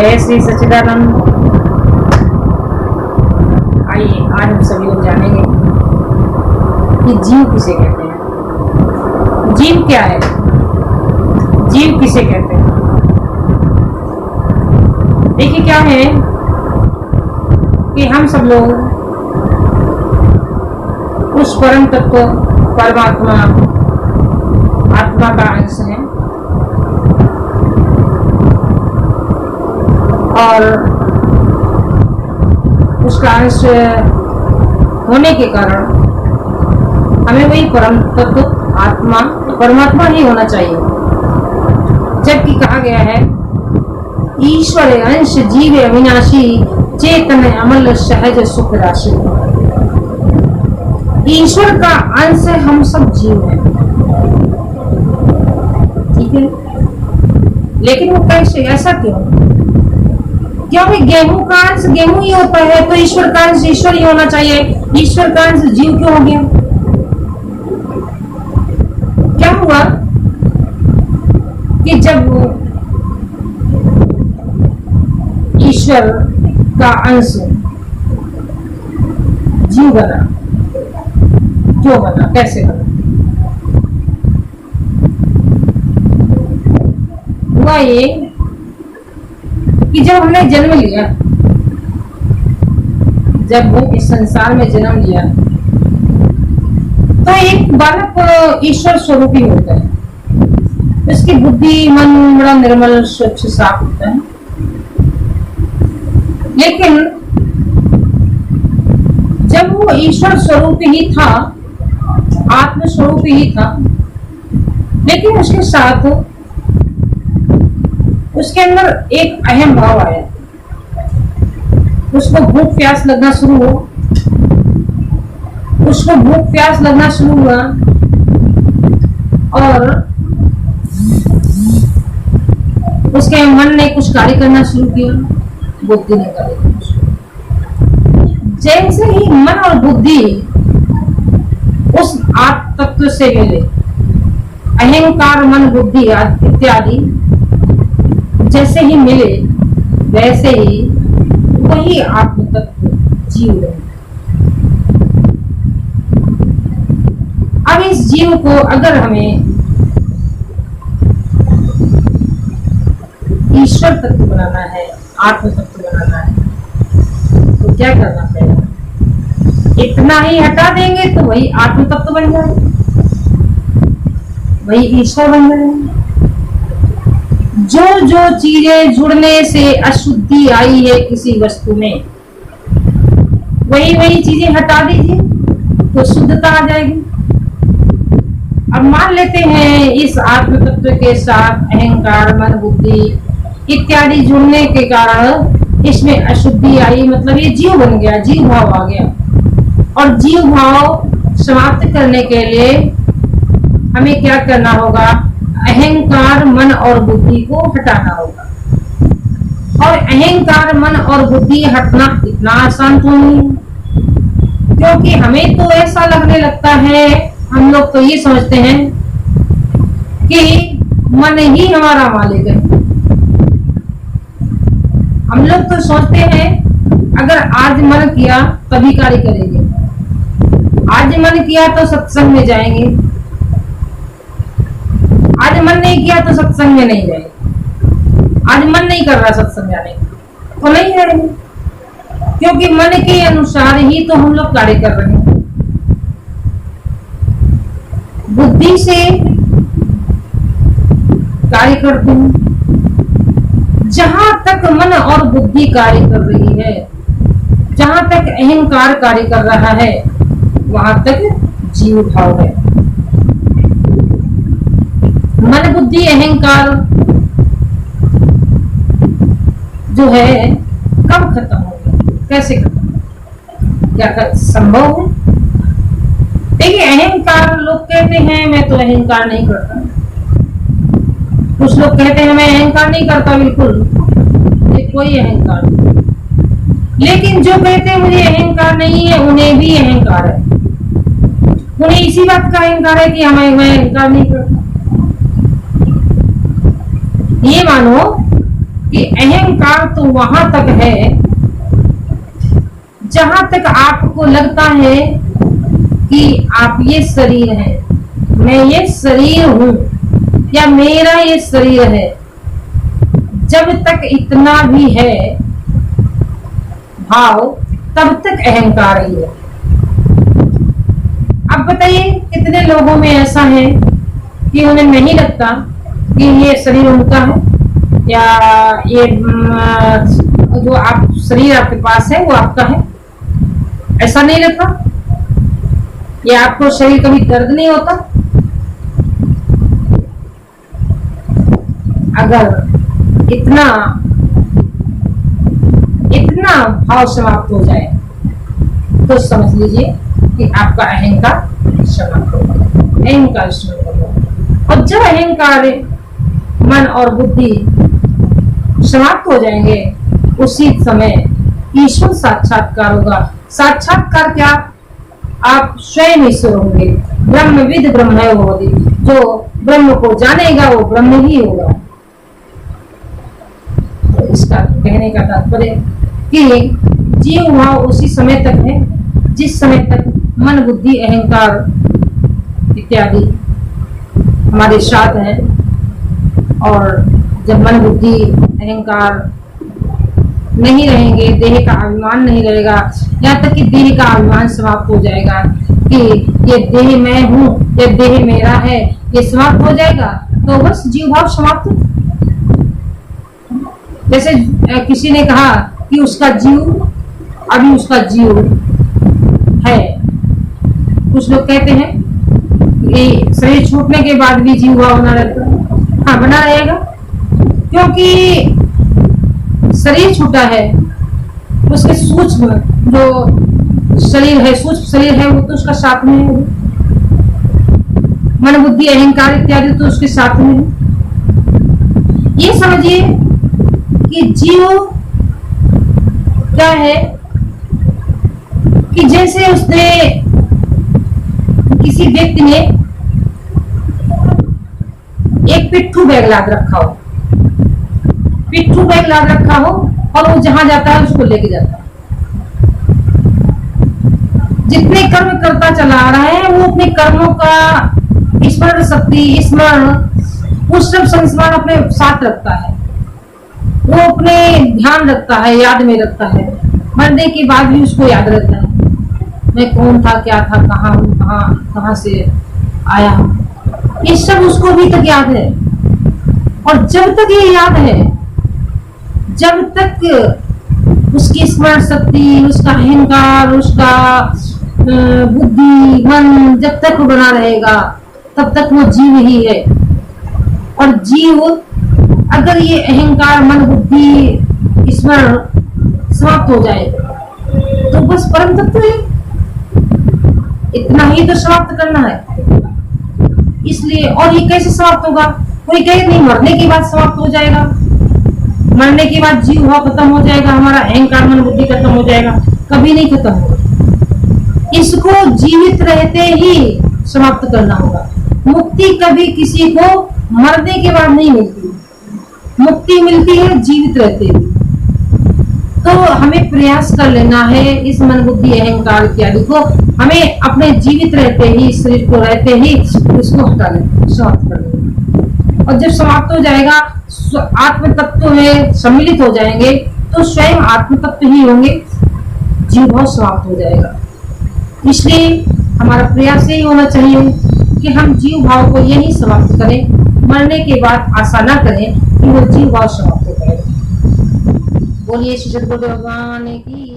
जय श्री सच्चिदानंद। आइए आज हम सभी लोग जानेंगे कि जीव किसे कहते हैं। जीव क्या है, जीव किसे कहते हैं। देखिए क्या है कि हम सब लोग उस परम तत्व परमात्मा आत्मा का अंश है और उसका अंश होने के कारण हमें वही परम तत्व आत्मा परमात्मा ही होना चाहिए। जबकि कहा गया है ईश्वर अंश जीव अविनाशी चेतन अमल सहज सुख राशि। ईश्वर का अंश हम सब जीव हैं, ठीक है। लेकिन वो कैसे, ऐसा क्यों? क्योंकि गेहूं का अंश गेहूं ही होता है तो ईश्वर का अंश ईश्वर ही होना चाहिए। ईश्वर का अंश जीव क्यों हो गया? क्या हुआ कि जब ईश्वर का अंश जीव बना, क्यों बना, कैसे बना? हुआ ये कि जब हमने जन्म लिया, जब इस संसार में जन्म लिया तो एक बालक ईश्वर स्वरूप ही होता है। उसकी बुद्धि मन बड़ा निर्मल स्वच्छ साफ होता है। लेकिन जब वो ईश्वर स्वरूप ही था, आत्म स्वरूप ही था, लेकिन उसके साथ उसके अंदर एक अहम भाव आया। उसको भूख प्यास लगना शुरू हुआ, उसको भूख प्यास लगना शुरू हुआ और उसके मन ने कुछ कार्य करना शुरू किया, बुद्धि ने कार्य करना शुरू किया। जैसे ही मन और बुद्धि उस आत्म तत्व से मिले, अहंकार मन बुद्धि इत्यादि जैसे ही मिले, वैसे ही वही आत्म तत्व जीव है। अब इस जीव को अगर हमें ईश्वर तत्व बनाना है, आत्म तत्व बनाना है, तो क्या करना पड़ेगा? इतना ही हटा देंगे तो वही आत्म तत्व बन जाएगा, वही ईश्वर बन जाएगा। जो जो चीजें जुड़ने से अशुद्धि आई है किसी वस्तु में, वही वही चीजें हटा दीजिए तो शुद्धता आ जाएगी। अब मान लेते हैं इस आत्म तत्व के साथ अहंकार मन बुद्धि इत्यादि जुड़ने के कारण इसमें अशुद्धि आई, मतलब ये जीव बन गया, जीव भाव आ गया। और जीव भाव समाप्त करने के लिए हमें क्या करना होगा? अहंकार मन और बुद्धि को हटाना होगा। और अहंकार मन और बुद्धि हटना इतना आसान तो नहीं है, क्योंकि हमें तो ऐसा लगने लगता है, हम लोग तो ये समझते हैं कि मन ही हमारा मालिक है। हम लोग तो सोचते हैं अगर आज मन किया तभी कार्य करेंगे, आज मन किया तो सत्संग में जाएंगे, आज मन नहीं किया तो सत्संग में नहीं जाएंगे, आज मन नहीं कर रहा सत्संग जाने का तो नहीं जाएंगे, क्योंकि मन के अनुसार ही तो हम लोग कार्य कर रहे हैं। बुद्धि से कार्य करते हैं। जहां तक मन और बुद्धि कार्य कर रही है, जहां तक अहंकार कार्य कर रहा है, वहां तक जीव भाव है। मन बुद्धि अहंकार जो है कब खत्म होगा, कैसे खत्म, क्या संभव है? देखिए अहंकार, लोग कहते हैं मैं तो अहंकार नहीं करता, कुछ लोग कहते हैं मैं अहंकार नहीं करता, बिल्कुल कोई अहंकार नहीं। लेकिन जो कहते हैं मुझे अहंकार नहीं है, उन्हें भी अहंकार है। उन्हें इसी बात का अहंकार है कि मैं अहंकार नहीं करता। ये मानो कि अहंकार तो वहां तक है जहां तक आपको लगता है कि आप ये शरीर है, मैं ये शरीर हूं या मेरा ये शरीर है। जब तक इतना भी है भाव, तब तक अहंकार ही है। अब बताइए कितने लोगों में ऐसा है कि उन्हें नहीं लगता कि ये शरीर उनका है, या ये जो आप शरीर आपके पास है वो आपका है, ऐसा नहीं लगता। या आपको शरीर कभी दर्द नहीं होता। अगर इतना इतना भाव समाप्त हो जाए तो समझ लीजिए कि आपका अहंकार समाप्त होगा, अहंकार समाप्त होगा। और जब अहंकार मन और बुद्धि समाप्त हो जाएंगे, उसी समय ईश्वर साक्षात्कार होगा। साक्षात्कार क्या? आप स्वयं ईश्वर होंगे। ब्रह्मविद ब्रह्म होगी, जो ब्रह्म को जानेगा वो ब्रह्म ही होगा। तो इसका कहने का तात्पर्य कि जीव भाव उसी समय तक है जिस समय तक मन बुद्धि अहंकार इत्यादि हमारे साथ है। और जब मन बुद्धि अहंकार नहीं रहेंगे, देह का अभिमान नहीं रहेगा, यहाँ तक कि देह का अभिमान समाप्त हो जाएगा कि ये देह मैं हूँ, ये देह मेरा है, ये समाप्त हो जाएगा, तो बस जीव भाव समाप्त। जैसे किसी ने कहा कि उसका जीव अभी उसका जीव है। कुछ लोग कहते हैं कि शरीर छूटने के बाद भी जीव भाव बना रहता है। हाँ, बना रहेगा, क्योंकि शरीर छूटा है, उसके सूक्ष्म जो शरीर है, सूक्ष्म शरीर है, वो तो उसका साथ में है। मन बुद्धि अहंकार इत्यादि तो उसके साथ में है। ये समझिए कि जीव क्या है कि जैसे उसने किसी व्यक्ति ने एक पिट्ठू बैग लाद रखा हो, पिट्ठू बैग लाद रखा हो, और वो जहां जाता है उसको लेके जाता है। जितने कर्म करता चला आ रहा है वो अपने कर्मों का स्मरण शक्ति, स्मरण, वो सब संस्मरण अपने साथ रखता है, वो अपने ध्यान रखता है, याद में रखता है। मरने के बाद भी उसको याद रहता है, मैं कौन था, क्या था, कहाँ हूँ, कहाँ से आया हूँ, ये सब उसको भी तक याद है। और जब तक ये याद है, जब तक उसकी स्मरण शक्ति, उसका अहंकार, उसका बुद्धि मन जब तक बना रहेगा, तब तक वो जीव ही है। और जीव अगर ये अहंकार मन बुद्धि स्मरण समाप्त हो जाए तो बस परम तत्व है। इतना ही तो समाप्त करना है। इसलिए और ये कैसे समाप्त होगा? कोई कहे नहीं मरने के बाद समाप्त हो जाएगा, मरने के बाद जीव भाव खत्म हो जाएगा, हमारा अहंकार मन बुद्धि खत्म हो जाएगा। कभी नहीं खत्म होगा, इसको जीवित रहते ही समाप्त करना होगा। मुक्ति कभी किसी को मरने के बाद नहीं मिलती, मुक्ति मिलती है जीवित रहते ही। तो हमें प्रयास कर लेना है इस मन बुद्धि अहंकार इत्यादि को, हमें अपने जीवित रहते ही, शरीर को रहते ही इसको हटा लेना, समाप्त कर लेना। और जब समाप्त हो जाएगा, आत्म तत्व में सम्मिलित हो जाएंगे, तो स्वयं आत्म तत्व ही होंगे, जीव भाव समाप्त हो जाएगा। इसलिए हमारा प्रयास यही होना चाहिए कि हम जीव भाव को यही समाप्त करें, मरने के बाद आशा ना करें कि वो जीव भाव समाप्त हो जाएगा। बोलिए श्री सद्गुरु भगवान की।